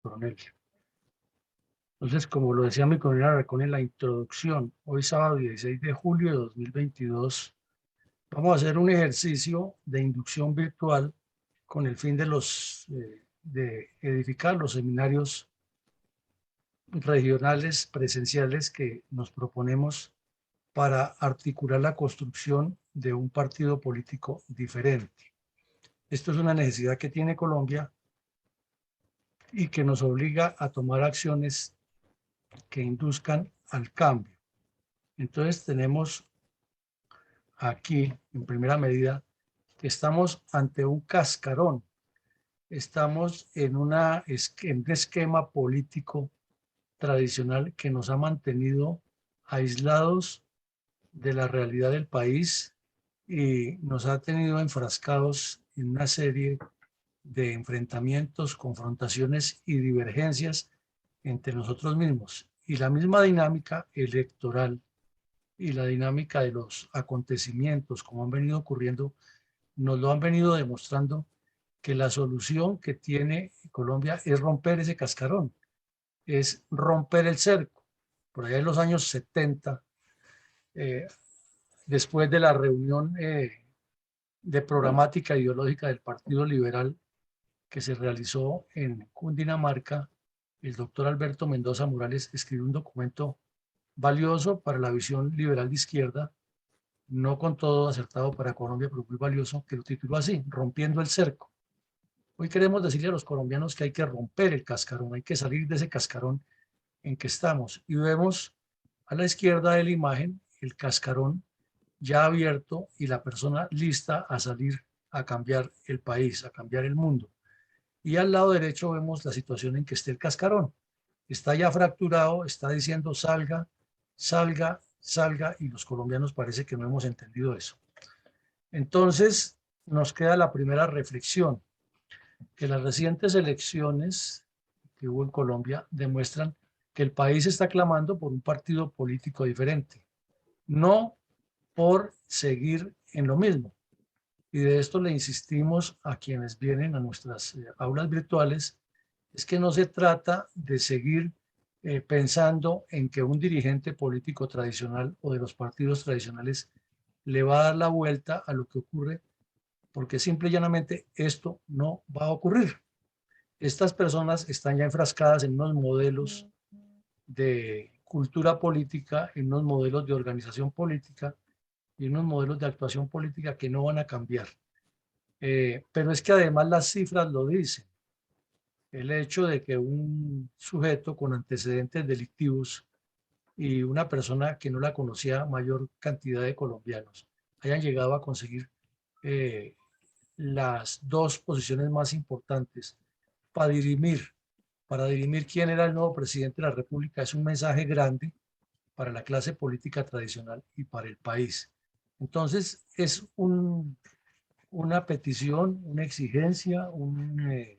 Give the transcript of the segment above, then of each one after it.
coronel. Entonces, como lo decía mi coronel Alarcón en la introducción, hoy sábado 16 de julio de 2022, vamos a hacer un ejercicio de inducción virtual con el fin de edificar los seminarios regionales presenciales que nos proponemos para articular la construcción de un partido político diferente. Esto es una necesidad que tiene Colombia y que nos obliga a tomar acciones que induzcan al cambio. Entonces tenemos aquí, en primera medida, que estamos ante un cascarón. Estamos en un esquema político tradicional que nos ha mantenido aislados de la realidad del país y nos ha tenido enfrascados en una serie de enfrentamientos, confrontaciones y divergencias entre nosotros mismos. Y la misma dinámica electoral y la dinámica de los acontecimientos, como han venido ocurriendo, nos lo han venido demostrando que la solución que tiene Colombia es romper ese cascarón, es romper el cerco. Por allá en los años 70, después de la reunión de programática ideológica del Partido Liberal que se realizó en Cundinamarca, el doctor Alberto Mendoza Morales escribió un documento valioso para la visión liberal de izquierda, no con todo acertado para Colombia, pero muy valioso, que lo tituló así, Rompiendo el cerco. Hoy queremos decirle a los colombianos que hay que romper el cascarón, hay que salir de ese cascarón en que estamos. Y vemos a la izquierda de la imagen el cascarón ya abierto y la persona lista a salir a cambiar el país, a cambiar el mundo. Y al lado derecho vemos la situación en que está el cascarón. Está ya fracturado, está diciendo salga, salga, salga, y los colombianos parece que no hemos entendido eso. Entonces, nos queda la primera reflexión, que las recientes elecciones que hubo en Colombia demuestran que el país está clamando por un partido político diferente, no por seguir en lo mismo. Y de esto le insistimos a quienes vienen a nuestras aulas virtuales, es que no se trata de seguir pensando en que un dirigente político tradicional o de los partidos tradicionales le va a dar la vuelta a lo que ocurre, porque simple y llanamente esto no va a ocurrir. Estas personas están ya enfrascadas en unos modelos de cultura política, en unos modelos de organización política y en unos modelos de actuación política que no van a cambiar. Pero es que además las cifras lo dicen. El hecho de que un sujeto con antecedentes delictivos y una persona que no la conocía mayor cantidad de colombianos hayan llegado a conseguir eh, las dos posiciones más importantes para dirimir, para dirimir quién era el nuevo presidente de la República, es un mensaje grande para la clase política tradicional y para el país. Entonces, es una petición, una exigencia, un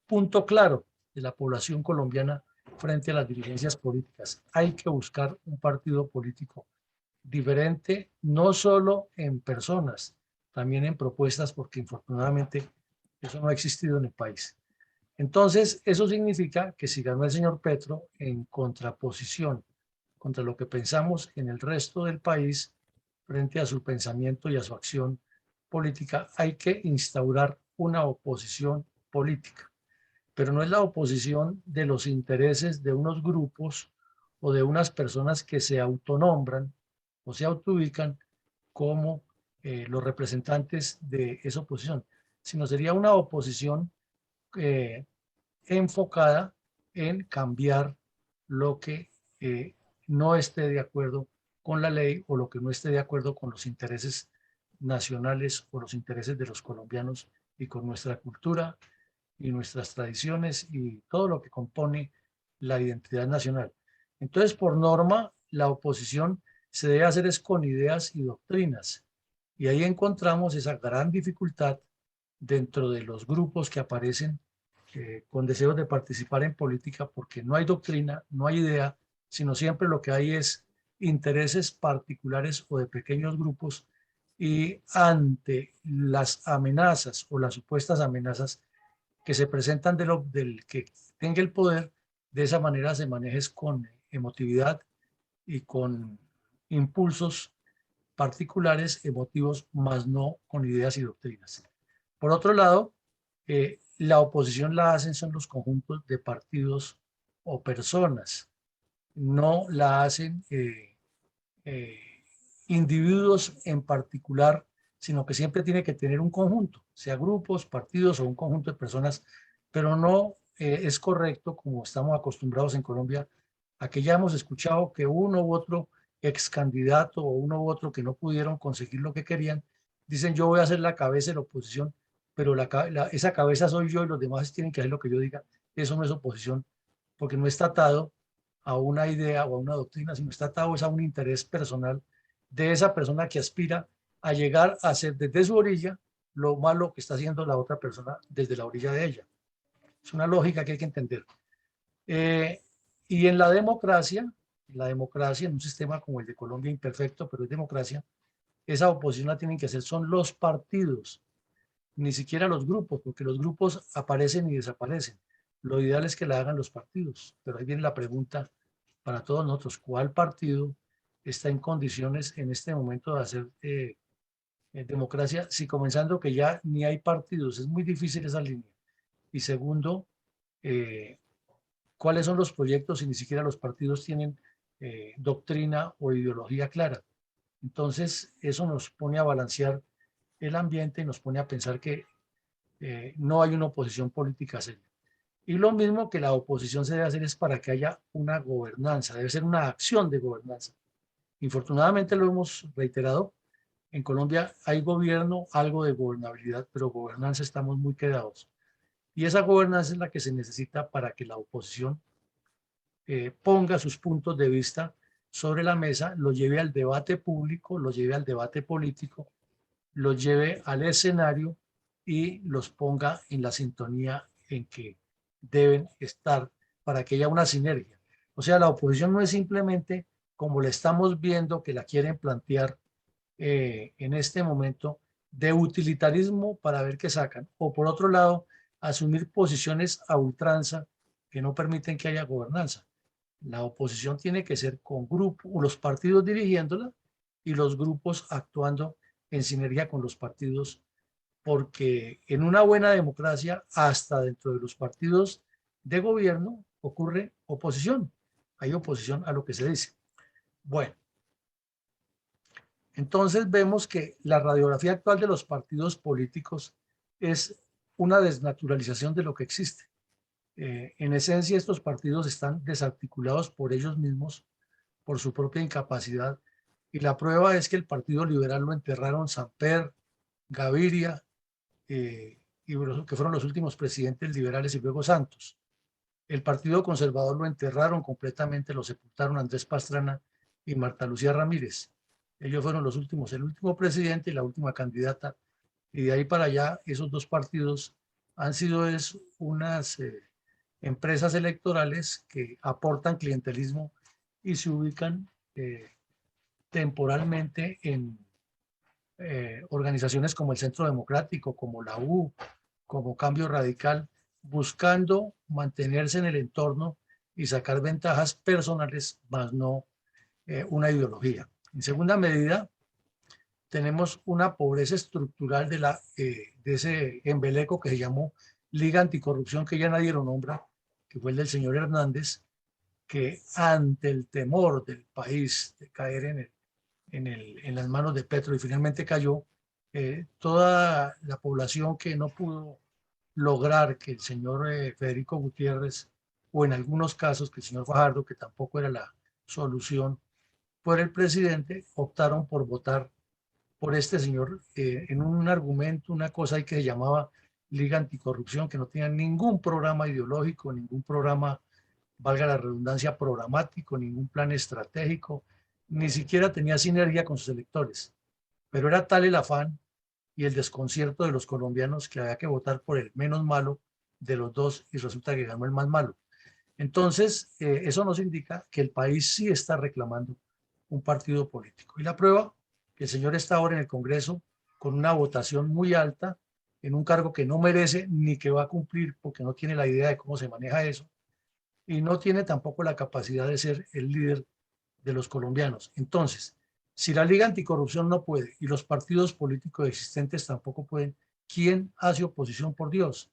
punto claro de la población colombiana frente a las dirigencias políticas. Hay que buscar un partido político diferente, no solo en personas, también en propuestas, porque infortunadamente eso no ha existido en el país. Entonces, eso significa que si ganó el señor Petro en contraposición contra lo que pensamos en el resto del país, frente a su pensamiento y a su acción política, hay que instaurar una oposición política. Pero no es la oposición de los intereses de unos grupos o de unas personas que se autonombran o se autoubican como los representantes de esa oposición, sino sería una oposición eh, enfocada en cambiar lo que no esté de acuerdo con la ley o lo que no esté de acuerdo con los intereses nacionales o los intereses de los colombianos y con nuestra cultura y nuestras tradiciones y todo lo que compone la identidad nacional. Entonces, por norma, la oposición se debe hacer es con ideas y doctrinas. Y ahí encontramos esa gran dificultad dentro de los grupos que aparecen con deseos de participar en política, porque no hay doctrina, no hay idea, sino siempre lo que hay es intereses particulares o de pequeños grupos y ante las amenazas o las supuestas amenazas que se presentan del que tenga el poder, de esa manera se manejes con emotividad y con impulsos particulares, emotivos, más no con ideas y doctrinas. Por otro lado, la oposición la hacen son los conjuntos de partidos o personas, no la hacen eh, individuos en particular, sino que siempre tiene que tener un conjunto, sea grupos, partidos o un conjunto de personas, pero no es correcto, como estamos acostumbrados en Colombia, a que ya hemos escuchado que uno u otro ex candidato o uno u otro que no pudieron conseguir lo que querían, dicen yo voy a ser la cabeza de la oposición, pero esa cabeza soy yo y los demás tienen que hacer lo que yo diga. Eso no es oposición, porque no está atado a una idea o a una doctrina, sino está atado a un interés personal de esa persona que aspira a llegar a hacer desde su orilla lo malo que está haciendo la otra persona desde la orilla de ella. Es una lógica que hay que entender. Eh, y en la democracia en un sistema como el de Colombia, imperfecto, pero es democracia, esa oposición la tienen que hacer son los partidos, ni siquiera los grupos, porque los grupos aparecen y desaparecen. Lo ideal es que la hagan los partidos, pero ahí viene la pregunta para todos nosotros, ¿cuál partido está en condiciones en este momento de hacer democracia? Si comenzando que ya ni hay partidos, es muy difícil esa línea. Y segundo, eh, ¿cuáles son los proyectos si ni siquiera los partidos tienen doctrina o ideología clara? Entonces, eso nos pone a balancear el ambiente y nos pone a pensar que no hay una oposición política seria. Y lo mismo que la oposición se debe hacer es para que haya una gobernanza, debe ser una acción de gobernanza. Infortunadamente lo hemos reiterado, en Colombia hay gobierno, algo de gobernabilidad, pero gobernanza estamos muy quedados. Y esa gobernanza es la que se necesita para que la oposición ponga sus puntos de vista sobre la mesa, lo lleve al debate público, lo lleve al debate político, lo lleve al escenario y los ponga en la sintonía en que deben estar para que haya una sinergia. O sea, la oposición no es simplemente como la estamos viendo que la quieren plantear en este momento de utilitarismo para ver qué sacan. O por otro lado, asumir posiciones a ultranza que no permiten que haya gobernanza. La oposición tiene que ser con grupos, los partidos dirigiéndola y los grupos actuando en sinergia con los partidos, porque en una buena democracia, hasta dentro de los partidos de gobierno, ocurre oposición. Hay oposición a lo que se dice. Bueno, entonces vemos que la radiografía actual de los partidos políticos es una desnaturalización de lo que existe. En esencia, estos partidos están desarticulados por ellos mismos, por su propia incapacidad, y la prueba es que el Partido Liberal lo enterraron Samper, Gaviria, y que fueron los últimos presidentes liberales, y luego Santos. El Partido Conservador lo enterraron completamente, lo sepultaron Andrés Pastrana y Marta Lucía Ramírez. Ellos fueron los últimos, el último presidente y la última candidata, y de ahí para allá esos dos partidos han sido unas empresas electorales que aportan clientelismo y se ubican temporalmente en organizaciones como el Centro Democrático, como la U, como Cambio Radical, buscando mantenerse en el entorno y sacar ventajas personales, más no una ideología. En segunda medida, tenemos una pobreza estructural de ese embeleco que se llamó Liga Anticorrupción, que ya nadie lo nombra, que fue el del señor Hernández, que ante el temor del país de caer en las manos de Petro y finalmente cayó, toda la población que no pudo lograr que el señor Federico Gutiérrez, o en algunos casos que el señor Fajardo, que tampoco era la solución, fuera el presidente, optaron por votar por este señor en un argumento, una cosa ahí que se llamaba Liga Anticorrupción, que no tenía ningún programa ideológico, ningún programa, valga la redundancia, programático, ningún plan estratégico, ni siquiera tenía sinergia con sus electores. Pero era tal el afán y el desconcierto de los colombianos que había que votar por el menos malo de los dos y resulta que ganó el más malo. Entonces, eso nos indica que el país sí está reclamando un partido político. Y la prueba que el señor está ahora en el Congreso con una votación muy alta, en un cargo que no merece ni que va a cumplir porque no tiene la idea de cómo se maneja eso y no tiene tampoco la capacidad de ser el líder de los colombianos. Entonces, si la Liga Anticorrupción no puede y los partidos políticos existentes tampoco pueden, ¿quién hace oposición, por Dios?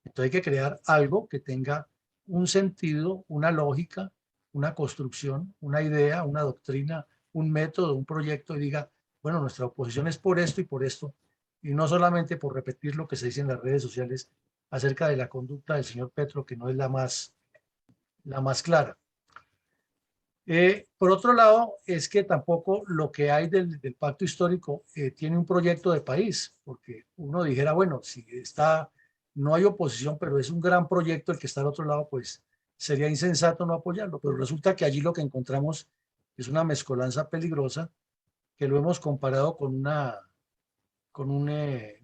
Entonces hay que crear algo que tenga un sentido, una lógica, una construcción, una idea, una doctrina, un método, un proyecto y diga, bueno, nuestra oposición es por esto y por esto, y no solamente por repetir lo que se dice en las redes sociales acerca de la conducta del señor Petro, que no es la más clara. Por otro lado, es que tampoco lo que hay del pacto histórico tiene un proyecto de país, porque uno dijera, bueno, si está, no hay oposición, pero es un gran proyecto el que está al otro lado, pues sería insensato no apoyarlo. Pero resulta que allí lo que encontramos es una mezcolanza peligrosa, que lo hemos comparado con un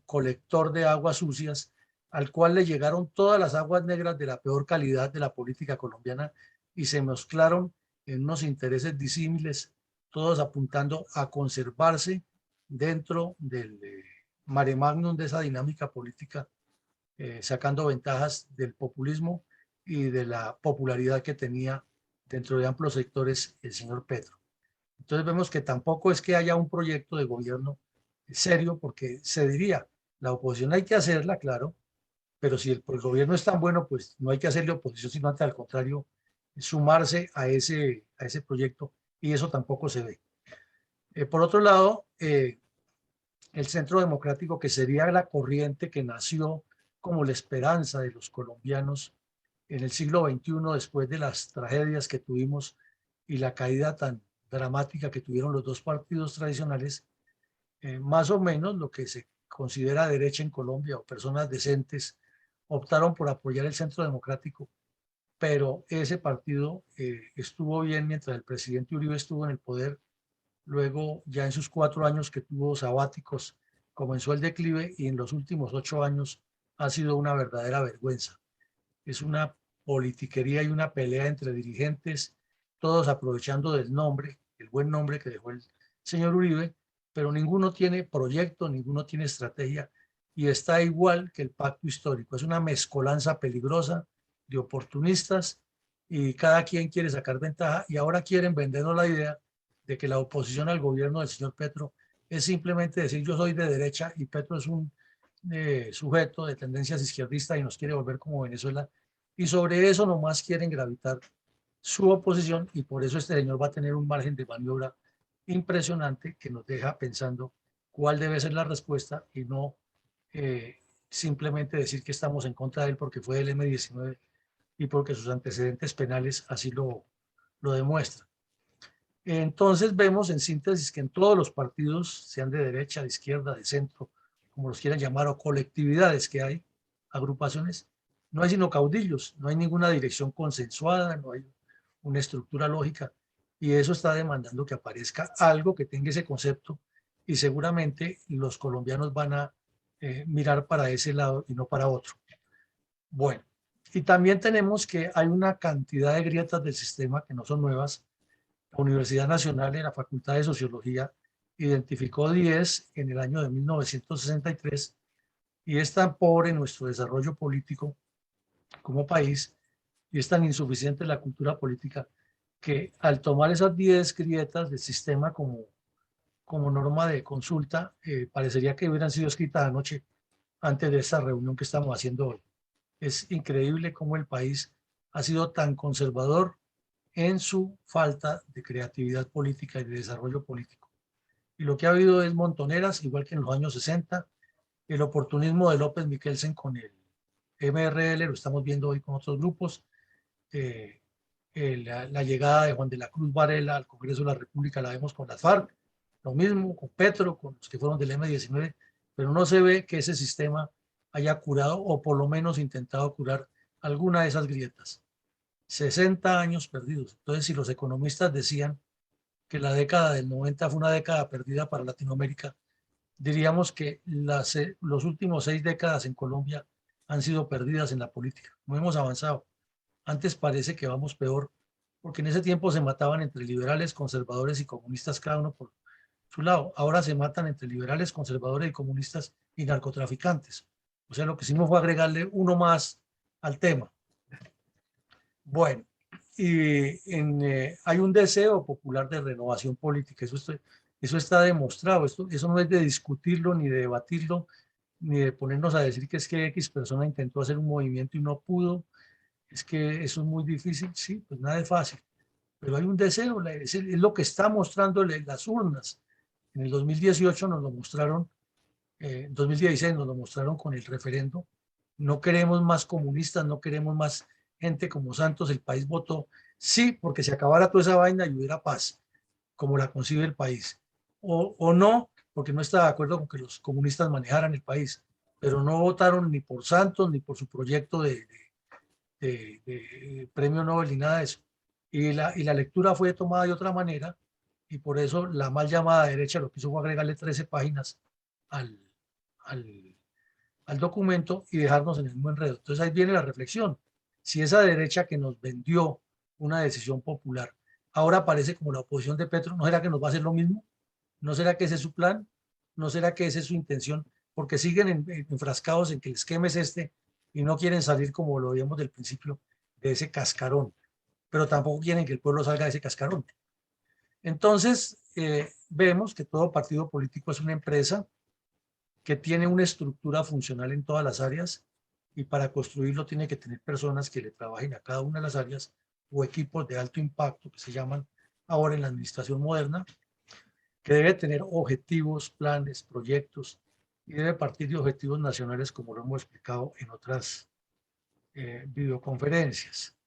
colector de aguas sucias, al cual le llegaron todas las aguas negras de la peor calidad de la política colombiana y se mezclaron en unos intereses disímiles, todos apuntando a conservarse dentro del mare magnum de esa dinámica política, sacando ventajas del populismo y de la popularidad que tenía dentro de amplios sectores el señor Petro. Entonces vemos que tampoco es que haya un proyecto de gobierno serio, porque se diría, la oposición hay que hacerla, claro, pero si el gobierno es tan bueno, pues no hay que hacerle oposición, sino al contrario, sumarse a ese proyecto, y eso tampoco se ve. Por otro lado, el Centro Democrático, que sería la corriente que nació como la esperanza de los colombianos en el siglo XXI, después de las tragedias que tuvimos y la caída tan dramática que tuvieron los dos partidos tradicionales, más o menos lo que se considera derecha en Colombia o personas decentes optaron por apoyar el Centro Democrático, pero ese partido estuvo bien mientras el presidente Uribe estuvo en el poder. Luego, ya en sus 4 años que tuvo sabáticos, comenzó el declive y en los últimos 8 años ha sido una verdadera vergüenza. Es una politiquería y una pelea entre dirigentes, todos aprovechando del nombre, el buen nombre que dejó el señor Uribe, pero ninguno tiene proyecto, ninguno tiene estrategia y está igual que el pacto histórico. Es una mezcolanza peligrosa de oportunistas y cada quien quiere sacar ventaja y ahora quieren vendernos la idea de que la oposición al gobierno del señor Petro es simplemente decir yo soy de derecha y Petro es un sujeto de tendencias izquierdistas y nos quiere volver como Venezuela. Y sobre eso nomás quieren gravitar su oposición y por eso este señor va a tener un margen de maniobra impresionante que nos deja pensando cuál debe ser la respuesta y no eh, simplemente decir que estamos en contra de él porque fue del M-19 y porque sus antecedentes penales así lo demuestran. Entonces vemos en síntesis que en todos los partidos, sean de derecha, de izquierda, de centro, como los quieran llamar, o colectividades que hay, agrupaciones, no hay sino caudillos, no hay ninguna dirección consensuada, no hay una estructura lógica, y eso está demandando que aparezca algo que tenga ese concepto, y seguramente los colombianos van a mirar para ese lado y no para otro. Bueno, y también tenemos que hay una cantidad de grietas del sistema que no son nuevas. La Universidad Nacional en la Facultad de Sociología identificó 10 en el año de 1963 y es tan pobre nuestro desarrollo político como país y es tan insuficiente la cultura política que al tomar esas 10 grietas del sistema como norma de consulta, parecería que hubieran sido escritas anoche antes de esta reunión que estamos haciendo hoy. Es increíble cómo el país ha sido tan conservador en su falta de creatividad política y de desarrollo político. Y lo que ha habido es montoneras, igual que en los años 60, el oportunismo de López Miquelsen con el MRL, lo estamos viendo hoy con otros grupos, eh, la llegada de Juan de la Cruz Varela al Congreso de la República la vemos con las FARC, lo mismo con Petro, con los que fueron del M-19, pero no se ve que ese sistema haya curado o por lo menos intentado curar alguna de esas grietas. 60 años perdidos. Entonces, si los economistas decían que la década del 90 fue una década perdida para Latinoamérica, diríamos que los últimos 6 décadas en Colombia han sido perdidas en la política. No hemos avanzado. Antes parece que vamos peor, porque en ese tiempo se mataban entre liberales, conservadores y comunistas, cada uno por su lado. Ahora se matan entre liberales, conservadores y comunistas y narcotraficantes. O sea, lo que hicimos fue agregarle uno más al tema. Bueno, hay un deseo popular de renovación política, eso está demostrado, eso no es de discutirlo, ni de debatirlo, ni de ponernos a decir que es que X persona intentó hacer un movimiento y no pudo, es que eso es muy difícil, sí, pues nada es fácil, pero hay un deseo, es lo que está mostrando las urnas. En el 2018 nos lo mostraron, en 2016 nos lo mostraron con el referendo. No queremos más comunistas, no queremos más gente como Santos. El país votó sí porque se acabara toda esa vaina y hubiera paz, como la concibe el país. O no, porque no estaba de acuerdo con que los comunistas manejaran el país. Pero no votaron ni por Santos ni por su proyecto de premio Nobel ni nada de eso. Y la lectura fue tomada de otra manera y por eso la mal llamada derecha lo que hizo fue agregarle 13 páginas al, al, al documento y dejarnos en el mismo enredo. Entonces ahí viene la reflexión. Si esa derecha que nos vendió una decisión popular ahora aparece como la oposición de Petro, ¿no será que nos va a hacer lo mismo? ¿No será que ese es su plan? ¿No será que esa es su intención? Porque siguen enfrascados en que el esquema es este y no quieren salir, como lo veíamos del principio, de ese cascarón, pero tampoco quieren que el pueblo salga de ese cascarón. Entonces, vemos que todo partido político es una empresa que tiene una estructura funcional en todas las áreas y para construirlo tiene que tener personas que le trabajen a cada una de las áreas o equipos de alto impacto que se llaman ahora en la administración moderna, que debe tener objetivos, planes, proyectos y debe partir de objetivos nacionales como lo hemos explicado en otras videoconferencias.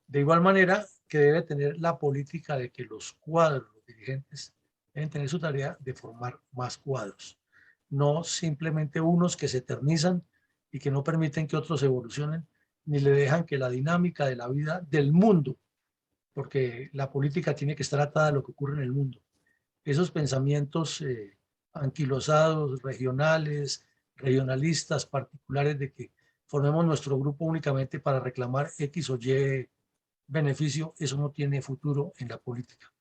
De igual manera que debe tener la política de que los cuadros, los dirigentes, deben tener su tarea de formar más cuadros, no simplemente unos que se eternizan y que no permiten que otros evolucionen, ni le dejan que la dinámica de la vida del mundo, porque la política tiene que estar atada a lo que ocurre en el mundo. Esos pensamientos anquilosados, regionales, regionalistas, particulares, de que formemos nuestro grupo únicamente para reclamar X o Y beneficio, eso no tiene futuro en la política.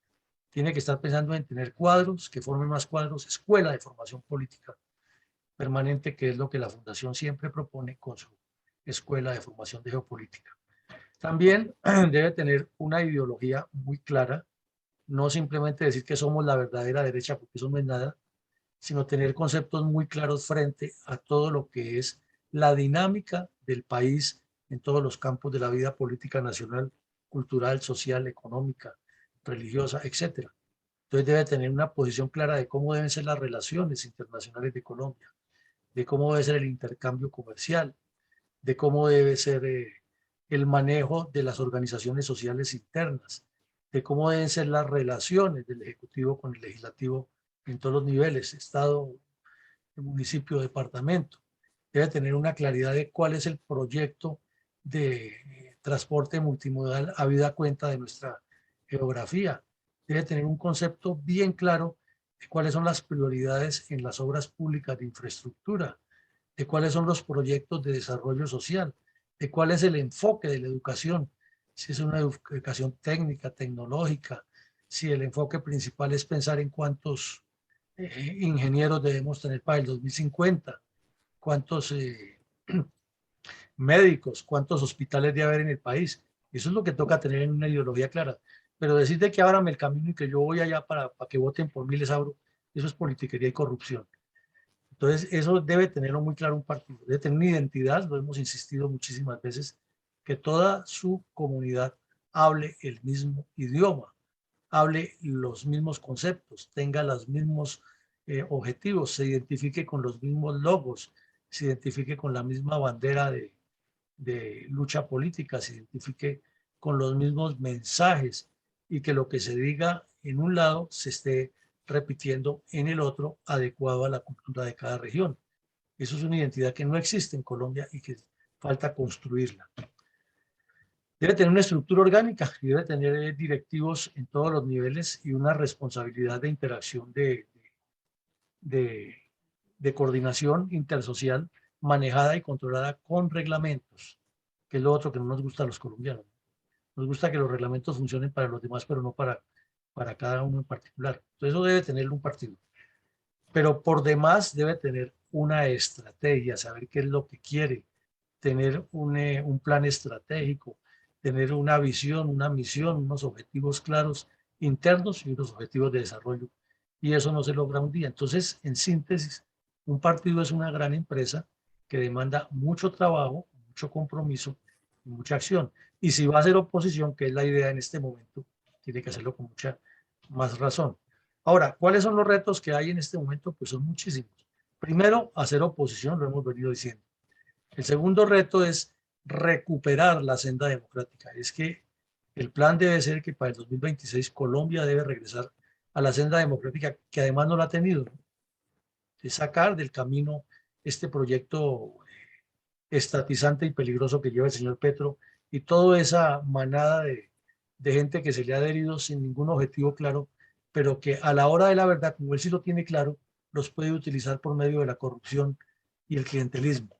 Tiene que estar pensando en tener cuadros, que formen más cuadros, escuela de formación política permanente, que es lo que la Fundación siempre propone con su escuela de formación de geopolítica. También debe tener una ideología muy clara, no simplemente decir que somos la verdadera derecha, porque eso no es nada, sino tener conceptos muy claros frente a todo lo que es la dinámica del país en todos los campos de la vida política nacional, cultural, social, económica, religiosa, etcétera. Entonces debe tener una posición clara de cómo deben ser las relaciones internacionales de Colombia, de cómo debe ser el intercambio comercial, de cómo debe ser el manejo de las organizaciones sociales internas, de cómo deben ser las relaciones del Ejecutivo con el Legislativo en todos los niveles, Estado, municipio, departamento. Debe tener una claridad de cuál es el proyecto de transporte multimodal a vida cuenta de nuestra geografía. Debe tener un concepto bien claro de cuáles son las prioridades en las obras públicas de infraestructura, de cuáles son los proyectos de desarrollo social, de cuál es el enfoque de la educación, si es una educación técnica, tecnológica, si el enfoque principal es pensar en cuántos ingenieros debemos tener para el 2050, cuántos médicos, cuántos hospitales debe haber en el país. Eso es lo que toca tener en una ideología clara. Pero decir de que ábrame el camino y que yo voy allá para que voten por mí les abro, eso es politiquería y corrupción. Entonces, eso debe tenerlo muy claro un partido, debe tener una identidad, lo hemos insistido muchísimas veces, que toda su comunidad hable el mismo idioma, hable los mismos conceptos, tenga los mismos objetivos, se identifique con los mismos logos, se identifique con la misma bandera de lucha política, se identifique con los mismos mensajes y que lo que se diga en un lado se esté repitiendo en el otro, adecuado a la cultura de cada región. Eso es una identidad que no existe en Colombia y que falta construirla. Debe tener una estructura orgánica y debe tener directivos en todos los niveles y una responsabilidad de interacción de, de coordinación intersocial manejada y controlada con reglamentos, que es lo otro que no nos gusta a los colombianos. Nos gusta que los reglamentos funcionen para los demás, pero no para cada uno en particular. Entonces eso debe tener un partido. pero por demás debe tener una estrategia, saber qué es lo que quiere, tener un plan estratégico, tener una visión, una misión, unos objetivos claros internos y unos objetivos de desarrollo. Y eso no se logra un día. Entonces, en síntesis, un partido es una gran empresa que demanda mucho trabajo, mucho compromiso y mucha acción. Y si va a ser oposición, que es la idea en este momento, tiene que hacerlo con mucha más razón. Ahora, ¿cuáles son los retos que hay en este momento? Pues son muchísimos. Primero, hacer oposición, lo hemos venido diciendo. El segundo reto es recuperar la senda democrática. Es que el plan debe ser que para el 2026 Colombia debe regresar a la senda democrática, que además no la ha tenido, ¿no? Es sacar del camino este proyecto estatizante y peligroso que lleva el señor Petro y toda esa manada de gente que se le ha adherido sin ningún objetivo claro, pero que a la hora de la verdad, como él sí lo tiene claro, los puede utilizar por medio de la corrupción y el clientelismo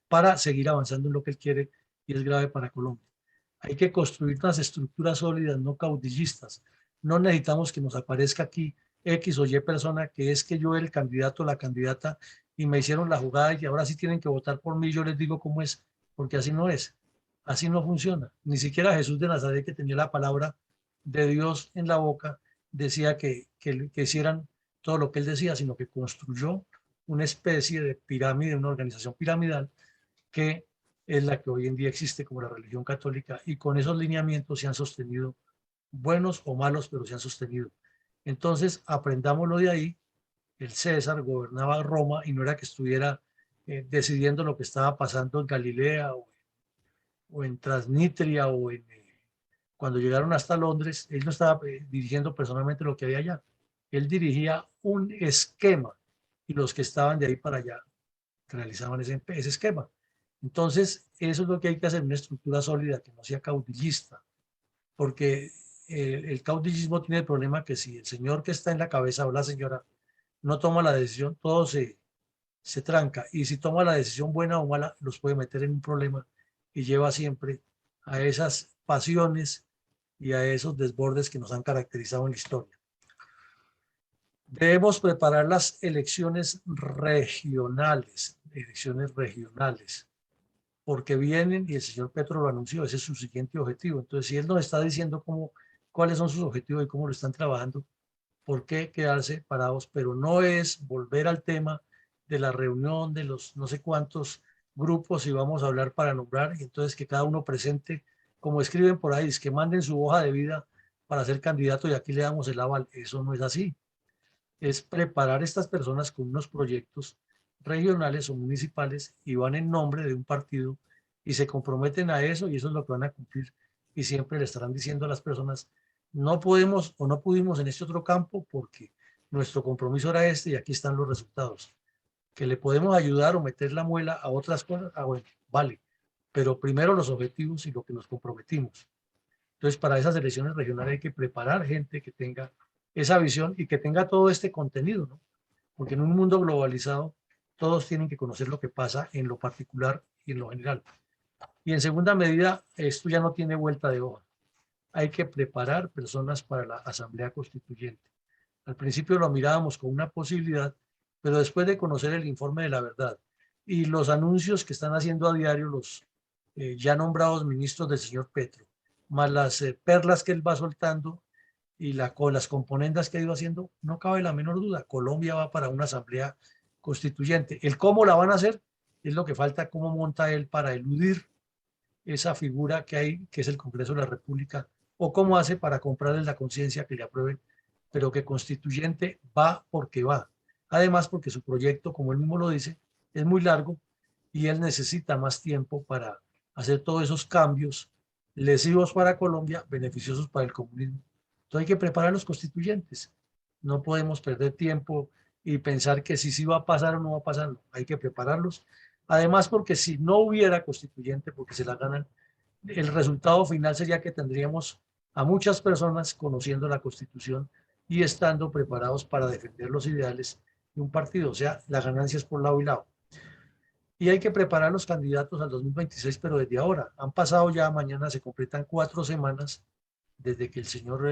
para seguir avanzando en lo que él quiere y es grave para Colombia. Hay que construir unas estructuras sólidas, no caudillistas. No necesitamos que nos aparezca aquí X o Y persona que es que yo era el candidato o la candidata y me hicieron la jugada y ahora sí tienen que votar por mí. Yo les digo cómo es, porque así no es. Así no funciona. Ni siquiera Jesús de Nazaret, que tenía la palabra de Dios en la boca, decía que hicieran todo lo que él decía, sino que construyó una especie de pirámide, una organización piramidal que es la que hoy en día existe como la religión católica, y con esos lineamientos se han sostenido, buenos o malos, pero se han sostenido. Entonces, aprendámoslo de ahí. El César gobernaba Roma y no era que estuviera decidiendo lo que estaba pasando en Galilea o en Transnistria cuando llegaron hasta Londres, él no estaba dirigiendo personalmente lo que había allá. Él dirigía un esquema y los que estaban de ahí para allá realizaban ese esquema. Entonces, eso es lo que hay que hacer, una estructura sólida que no sea caudillista, porque el caudillismo tiene el problema que si el señor que está en la cabeza o la señora no toma la decisión, todo se tranca, y si toma la decisión buena o mala, los puede meter en un problema y lleva siempre a esas pasiones y a esos desbordes que nos han caracterizado en la historia. Debemos preparar las elecciones regionales, porque vienen y el señor Petro lo anunció, ese es su siguiente objetivo. Entonces, si él nos está diciendo cuáles son sus objetivos y cómo lo están trabajando, ¿por qué quedarse parados? Pero no es volver al tema de la reunión de los no sé cuántos grupos y vamos a hablar para nombrar, y entonces que cada uno presente, como escriben por ahí, es que manden su hoja de vida para ser candidato y aquí le damos el aval. Eso no es así. Es preparar a estas personas con unos proyectos regionales o municipales y van en nombre de un partido y se comprometen a eso, y eso es lo que van a cumplir, y siempre le estarán diciendo a las personas: no podemos o no pudimos en este otro campo porque nuestro compromiso era este y aquí están los resultados. Que le podemos ayudar o meter la muela a otras cosas, bueno, vale, pero primero los objetivos y lo que nos comprometimos. Entonces, para esas elecciones regionales hay que preparar gente que tenga esa visión y que tenga todo este contenido, ¿no? Porque en un mundo globalizado todos tienen que conocer lo que pasa en lo particular y en lo general. Y en segunda medida, esto ya no tiene vuelta de hoja. Hay que preparar personas para la Asamblea Constituyente. Al principio lo mirábamos como una posibilidad, pero después de conocer el informe de la verdad y los anuncios que están haciendo a diario los ya nombrados ministros del señor Petro, más las perlas que él va soltando y con las componendas que ha ido haciendo, no cabe la menor duda, Colombia va para una asamblea constituyente. El cómo la van a hacer es lo que falta, cómo monta él para eludir esa figura que hay, que es el Congreso de la República, o cómo hace para comprarles la conciencia que le aprueben, pero que constituyente va porque va. Además, porque su proyecto, como él mismo lo dice, es muy largo y él necesita más tiempo para hacer todos esos cambios lesivos para Colombia, beneficiosos para el comunismo. Entonces hay que preparar a los constituyentes. No podemos perder tiempo y pensar que si sí va a pasar o no va a pasar. No, hay que prepararlos. Además, porque si no hubiera constituyente, porque se la ganan, el resultado final sería que tendríamos a muchas personas conociendo la Constitución y estando preparados para defender los ideales de un partido. O sea, la ganancia es por lado y lado. Y hay que preparar los candidatos al 2026, pero desde ahora. Han pasado ya, mañana se completan 4 semanas desde que el señor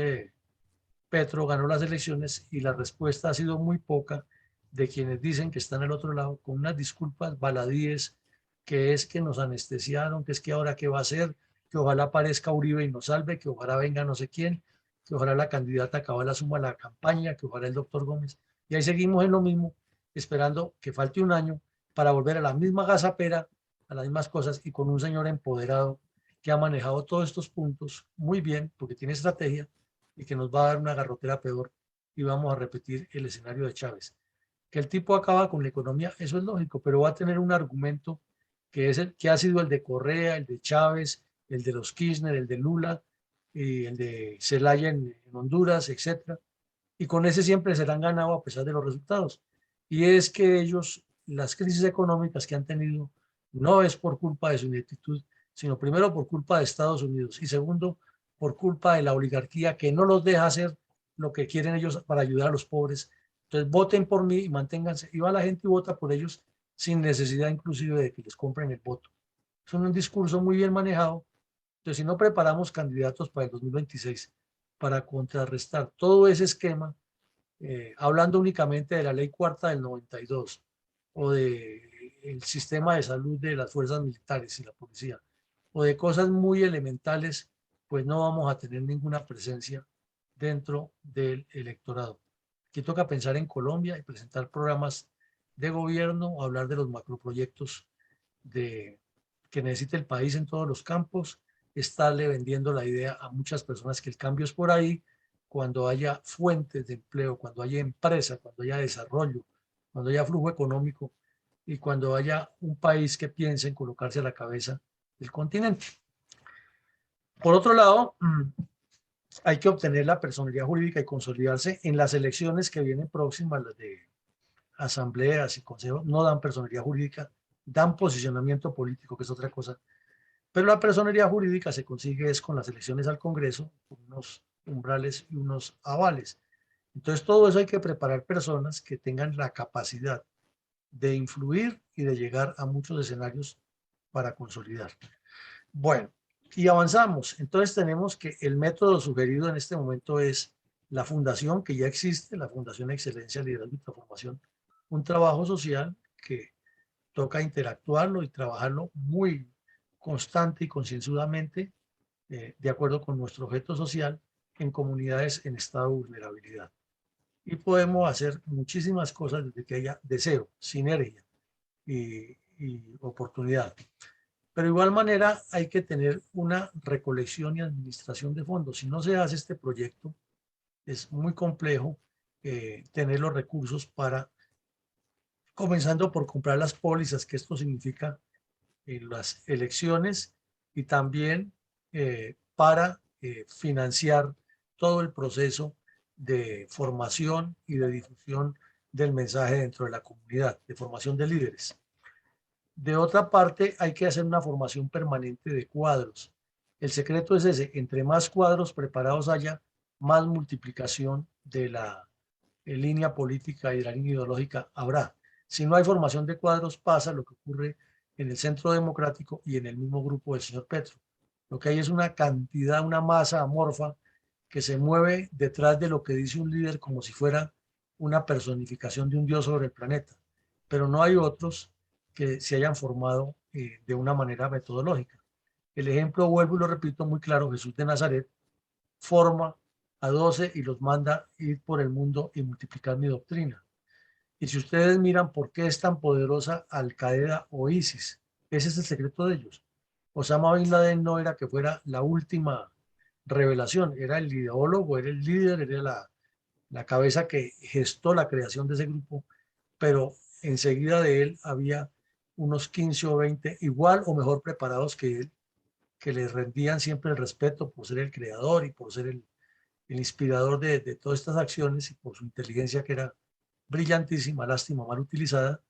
Petro ganó las elecciones y la respuesta ha sido muy poca de quienes dicen que están al otro lado con unas disculpas baladíes, que es que nos anestesiaron, que es que ahora qué va a hacer, que ojalá aparezca Uribe y nos salve, que ojalá venga no sé quién, que ojalá la candidata Cabal suma la campaña, que ojalá el doctor Gómez. Y ahí seguimos en lo mismo, esperando que falte un año para volver a la misma gazapera, a las mismas cosas y con un señor empoderado que ha manejado todos estos puntos muy bien, porque tiene estrategia y que nos va a dar una garrotera peor y vamos a repetir el escenario de Chávez. Que el tipo acaba con la economía, eso es lógico, pero va a tener un argumento que es el que ha sido el de Correa, el de Chávez, el de los Kirchner, el de Lula, y el de Zelaya en Honduras, etcétera. Y con ese siempre se la han ganado a pesar de los resultados. Y es que ellos, las crisis económicas que han tenido, no es por culpa de su ineptitud, sino primero por culpa de Estados Unidos y segundo por culpa de la oligarquía que no los deja hacer lo que quieren ellos para ayudar a los pobres. Entonces voten por mí y manténganse. Y va la gente y vota por ellos sin necesidad inclusive de que les compren el voto. Es un discurso muy bien manejado. Entonces, si no preparamos candidatos para el 2026 para contrarrestar todo ese esquema, hablando únicamente de la ley cuarta del 92 o del sistema de salud de las fuerzas militares y la policía, o de cosas muy elementales, pues no vamos a tener ninguna presencia dentro del electorado. Aquí toca pensar en Colombia y presentar programas de gobierno, hablar de los macroproyectos de, que necesita el país en todos los campos, estarle vendiendo la idea a muchas personas que el cambio es por ahí, cuando haya fuentes de empleo, cuando haya empresa, cuando haya desarrollo, cuando haya flujo económico y cuando haya un país que piense en colocarse a la cabeza del continente. Por otro lado, hay que obtener la personalidad jurídica y consolidarse en las elecciones que vienen próximas, las de asambleas y consejos, no dan personalidad jurídica, dan posicionamiento político, que es otra cosa. Pero la personalidad jurídica se consigue es con las elecciones al Congreso, con unos umbrales y unos avales. Entonces, todo eso hay que preparar personas que tengan la capacidad de influir y de llegar a muchos escenarios para consolidar. Bueno, y avanzamos. Entonces, tenemos que el método sugerido en este momento es la fundación que ya existe, la Fundación Excelencia, Liderazgo y Transformación, un trabajo social que toca interactuarlo y trabajarlo muy constante y concienzudamente, de acuerdo con nuestro objeto social, en comunidades en estado de vulnerabilidad. Y podemos hacer muchísimas cosas desde que haya deseo, sinergia y oportunidad. Pero de igual manera hay que tener una recolección y administración de fondos. Si no se hace este proyecto, es muy complejo tener los recursos para, comenzando por comprar las pólizas, que esto significa en las elecciones y también para financiar todo el proceso de formación y de difusión del mensaje dentro de la comunidad, de formación de líderes. De otra parte, hay que hacer una formación permanente de cuadros. El secreto es ese, entre más cuadros preparados haya, más multiplicación de la línea política y de la línea ideológica habrá. Si no hay formación de cuadros, pasa lo que ocurre en el Centro Democrático y en el mismo grupo del señor Petro. Lo que hay es una cantidad, una masa amorfa que se mueve detrás de lo que dice un líder como si fuera una personificación de un dios sobre el planeta. Pero no hay otros que se hayan formado de una manera metodológica. El ejemplo, vuelvo y lo repito muy claro, Jesús de Nazaret forma a 12 y los manda ir por el mundo y multiplicar mi doctrina. Y si ustedes miran por qué es tan poderosa Al Qaeda o ISIS, ese es el secreto de ellos. Osama Bin Laden no era que fuera la última revelación, era el ideólogo, era el líder, era la cabeza que gestó la creación de ese grupo, pero enseguida de él había unos 15 o 20 igual o mejor preparados que él, que le rendían siempre el respeto por ser el creador y por ser el inspirador de todas estas acciones y por su inteligencia que era brillantísima, lástima, mal utilizada,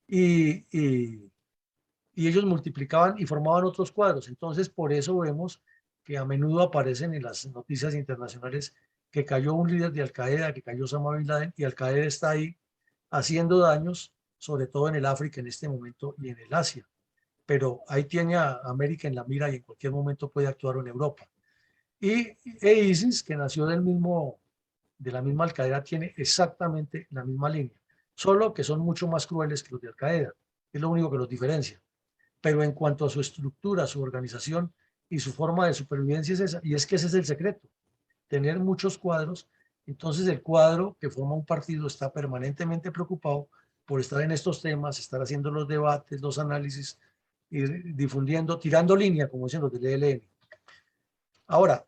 y, y, y ellos multiplicaban y formaban otros cuadros. Entonces, por eso vemos que a menudo aparecen en las noticias internacionales que cayó un líder de Al Qaeda, que cayó Osama Bin Laden, y Al Qaeda está ahí haciendo daños, sobre todo en el África en este momento y en el Asia. Pero ahí tiene a América en la mira y en cualquier momento puede actuar en Europa. Y ISIS, que nació del mismo, de la misma Al Qaeda, tiene exactamente la misma línea. solo que son mucho más crueles que los de Al Qaeda, es lo único que los diferencia. Pero en cuanto a su estructura, su organización y su forma de supervivencia es esa, y es que ese es el secreto, tener muchos cuadros. Entonces el cuadro que forma un partido está permanentemente preocupado por estar en estos temas, estar haciendo los debates, los análisis, ir difundiendo, tirando línea, como dicen los del ELN. Ahora,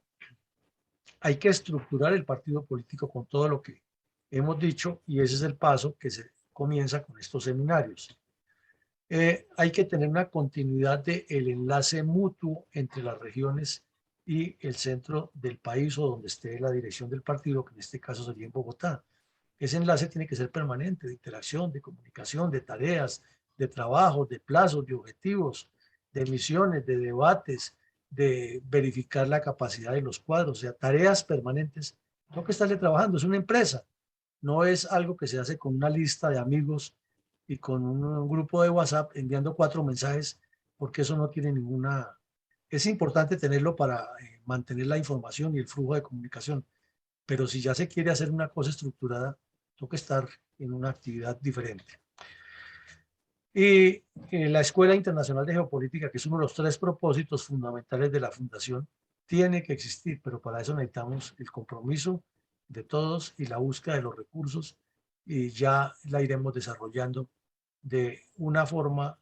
hay que estructurar el partido político con todo lo que hemos dicho y ese es el paso que se comienza con estos seminarios. Hay que tener una continuidad del enlace mutuo entre las regiones y el centro del país o donde esté la dirección del partido, que en este caso sería en Bogotá. Ese enlace tiene que ser permanente, de interacción, de comunicación, de tareas, de trabajo, de plazos, de objetivos, de misiones, de debates, de verificar la capacidad de los cuadros, o sea, tareas permanentes. Tengo que estarle trabajando, es una empresa, no es algo que se hace con una lista de amigos y con un grupo de WhatsApp enviando 4 mensajes, porque eso no tiene ninguna... Es importante tenerlo para mantener la información y el flujo de comunicación, pero si ya se quiere hacer una cosa estructurada, toca estar en una actividad diferente. Y la Escuela Internacional de Geopolítica, que es uno de los 3 propósitos fundamentales de la Fundación, tiene que existir, pero para eso necesitamos el compromiso de todos y la búsqueda de los recursos y ya la iremos desarrollando de una forma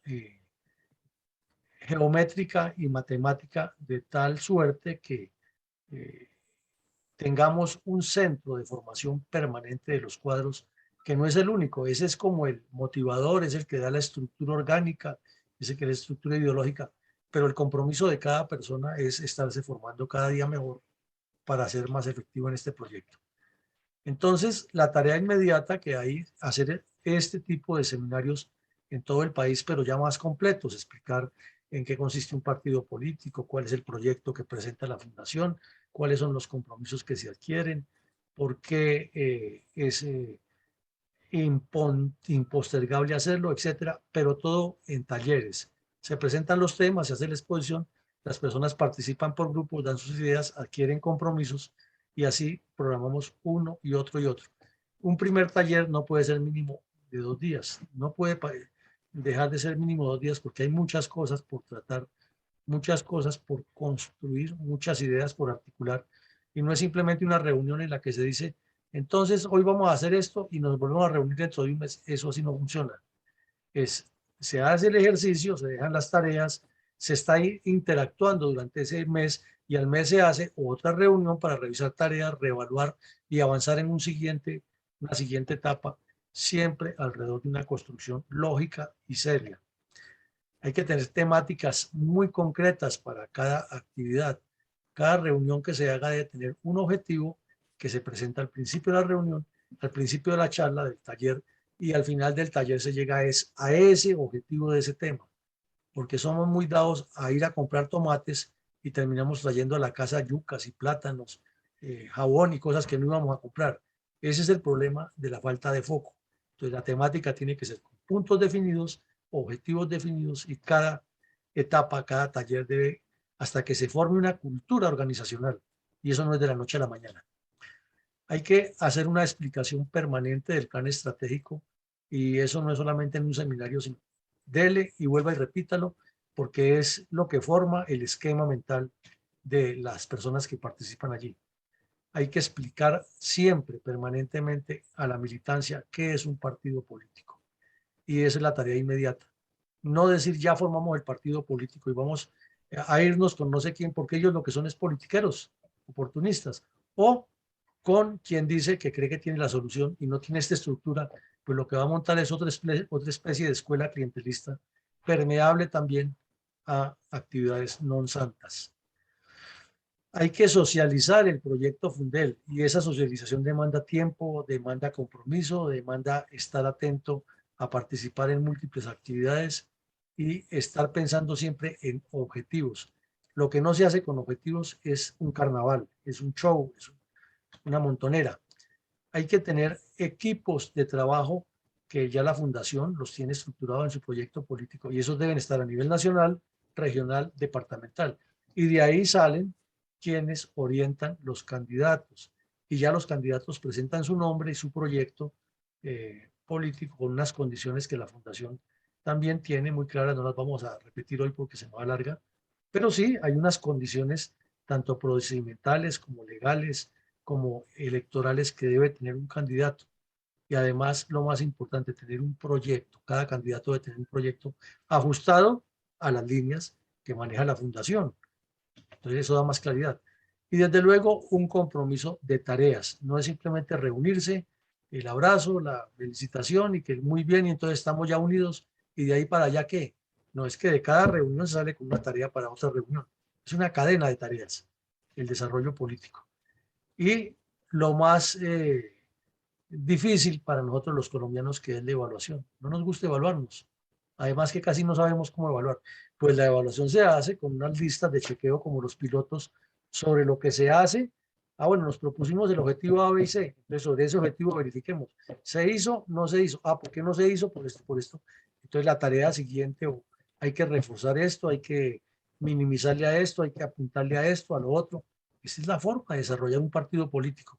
geométrica y matemática de tal suerte que eh, tengamos un centro de formación permanente de los cuadros, que no es el único, ese es como el motivador, es el que da la estructura orgánica, es el que da la estructura ideológica, pero el compromiso de cada persona es estarse formando cada día mejor para ser más efectivo en este proyecto. Entonces, la tarea inmediata que hay, hacer este tipo de seminarios en todo el país, pero ya más completos, explicar en qué consiste un partido político, cuál es el proyecto que presenta la fundación, cuáles son los compromisos que se adquieren, por qué es impostergable hacerlo, etcétera, pero todo en talleres. Se presentan los temas, se hace la exposición, las personas participan por grupos, dan sus ideas, adquieren compromisos y así programamos uno y otro y otro. Un primer taller no puede ser mínimo de 2 días, no puede dejar de ser mínimo 2 días porque hay muchas cosas por tratar, muchas cosas por construir, muchas ideas por articular y no es simplemente una reunión en la que se dice entonces, hoy vamos a hacer esto y nos volvemos a reunir dentro de un mes. Eso así no funciona. Es, se hace el ejercicio, se dejan las tareas, se está interactuando durante ese mes y al mes se hace otra reunión para revisar tareas, reevaluar y avanzar en una siguiente etapa, siempre alrededor de una construcción lógica y seria. Hay que tener temáticas muy concretas para cada actividad. Cada reunión que se haga debe tener un objetivo que se presenta al principio de la reunión, al principio de la charla, del taller, y al final del taller se llega a ese objetivo de ese tema, porque somos muy dados a ir a comprar tomates y terminamos trayendo a la casa yucas y plátanos, jabón y cosas que no íbamos a comprar. Ese es el problema de la falta de foco. Entonces la temática tiene que ser con puntos definidos, objetivos definidos y cada etapa, cada taller debe, hasta que se forme una cultura organizacional. Y eso no es de la noche a la mañana. Hay que hacer una explicación permanente del plan estratégico y eso no es solamente en un seminario, sino dele y vuelva y repítalo porque es lo que forma el esquema mental de las personas que participan allí. Hay que explicar siempre, permanentemente a la militancia qué es un partido político y esa es la tarea inmediata. No decir ya formamos el partido político y vamos a irnos con no sé quién porque ellos lo que son es politiqueros, oportunistas o con quien dice que cree que tiene la solución y no tiene esta estructura, pues lo que va a montar es otra especie de escuela clientelista, permeable también a actividades non santas. Hay que socializar el proyecto Fundel y esa socialización demanda tiempo, demanda compromiso, demanda estar atento a participar en múltiples actividades y estar pensando siempre en objetivos. Lo que no se hace con objetivos es un carnaval, es un show, es una montonera. Hay que tener equipos de trabajo que ya la fundación los tiene estructurados en su proyecto político y esos deben estar a nivel nacional, regional, departamental. Y de ahí salen quienes orientan los candidatos. Y ya los candidatos presentan su nombre y su proyecto político con unas condiciones que la Fundación también tiene muy claras, no las vamos a repetir hoy porque se nos alarga, pero sí hay unas condiciones tanto procedimentales como legales, como electorales que debe tener un candidato. Y además, lo más importante, tener un proyecto. Cada candidato debe tener un proyecto ajustado a las líneas que maneja la Fundación. Entonces, eso da más claridad. Y desde luego, un compromiso de tareas. No es simplemente reunirse, el abrazo, la felicitación y que muy bien, y entonces estamos ya unidos. Y de ahí para allá, ¿qué? No es que de cada reunión se sale con una tarea para otra reunión. Es una cadena de tareas, el desarrollo político. Y lo más difícil para nosotros los colombianos, que es la evaluación. No nos gusta evaluarnos. Además que casi no sabemos cómo evaluar. Pues la evaluación se hace con unas listas de chequeo como los pilotos sobre lo que se hace. Ah, bueno, nos propusimos el objetivo A, B y C. Entonces, sobre ese objetivo verifiquemos. ¿Se hizo? ¿No se hizo? Ah, ¿por qué no se hizo? Por esto, por esto. Entonces, la tarea siguiente, o hay que reforzar esto, hay que minimizarle a esto, hay que apuntarle a esto, a lo otro. Esa es la forma de desarrollar un partido político.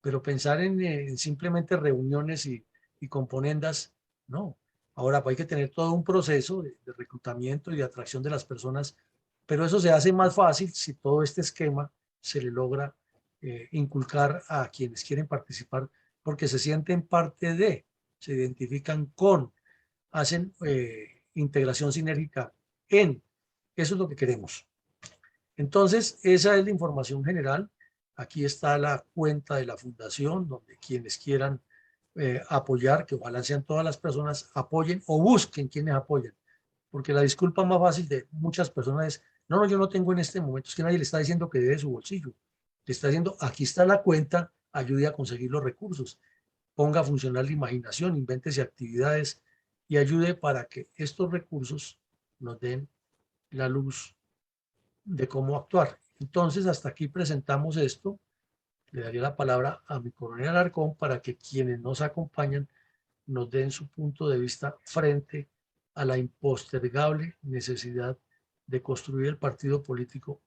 Pero pensar en simplemente reuniones y componendas, no. Ahora pues hay que tener todo un proceso de reclutamiento y de atracción de las personas, pero eso se hace más fácil si todo este esquema se le logra inculcar a quienes quieren participar, porque se sienten parte de, se identifican con, hacen integración sinérgica en. Eso es lo que queremos. Entonces, esa es la información general. Aquí está la cuenta de la fundación, donde quienes quieran apoyar, que ojalá sean todas las personas, apoyen o busquen quienes apoyen. Porque la disculpa más fácil de muchas personas es, no, no, yo no tengo en este momento, es que nadie le está diciendo que dé de su bolsillo. Le está diciendo, aquí está la cuenta, ayude a conseguir los recursos, ponga a funcionar la imaginación, invéntese actividades y ayude para que estos recursos nos den la luz de cómo actuar. Entonces, hasta aquí presentamos esto. Le daría la palabra a mi coronel Alarcón para que quienes nos acompañan nos den su punto de vista frente a la impostergable necesidad de construir el partido político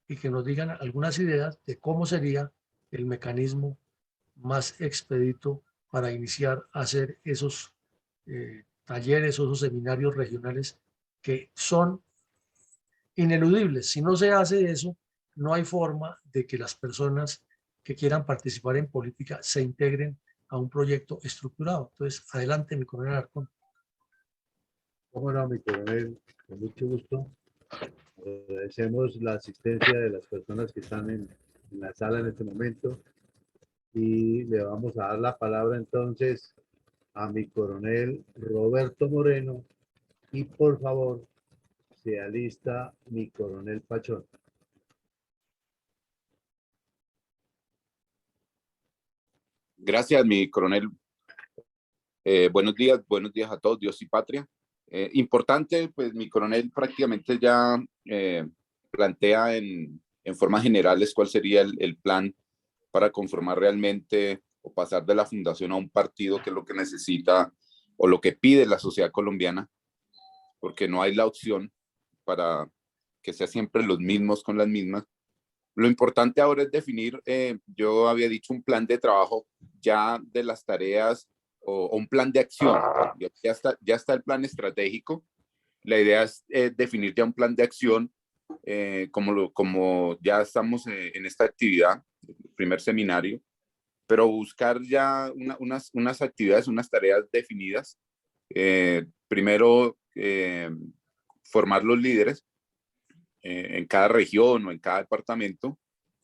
y que nos digan algunas ideas de cómo sería el mecanismo más expedito para iniciar a hacer esos talleres o esos seminarios regionales que son ineludibles. Si no se hace eso, no hay forma de que las personas que quieran participar en política se integren a un proyecto estructurado. Entonces, adelante, mi coronel Arcón. Cómo no, mi coronel, con mucho gusto. Agradecemos la asistencia de las personas que están en la sala en este momento y le vamos a dar la palabra entonces a mi coronel Roberto Moreno y por favor se alista mi coronel Pachón. Gracias, mi coronel. Buenos días a todos, Dios y patria. Importante, pues mi coronel prácticamente ya plantea en formas generales cuál sería el plan para conformar realmente o pasar de la fundación a un partido, que es lo que necesita o lo que pide la sociedad colombiana, porque no hay la opción para que sea siempre los mismos con las mismas. Lo importante ahora es definir, yo había dicho un plan de trabajo ya de las tareas o un plan de acción. Ya está el plan estratégico. La idea es definir ya un plan de acción, como ya estamos en esta actividad, el primer seminario, pero buscar ya unas actividades, unas tareas definidas. Primero, formar los líderes en cada región o en cada departamento,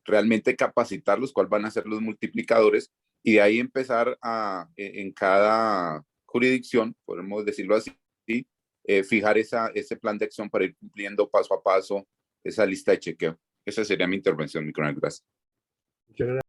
realmente capacitarlos, cuáles van a ser los multiplicadores, y de ahí empezar en cada jurisdicción, podemos decirlo así, fijar ese plan de acción para ir cumpliendo paso a paso esa lista de chequeo. Esa sería mi intervención, mi coronel. Gracias. Muchas gracias.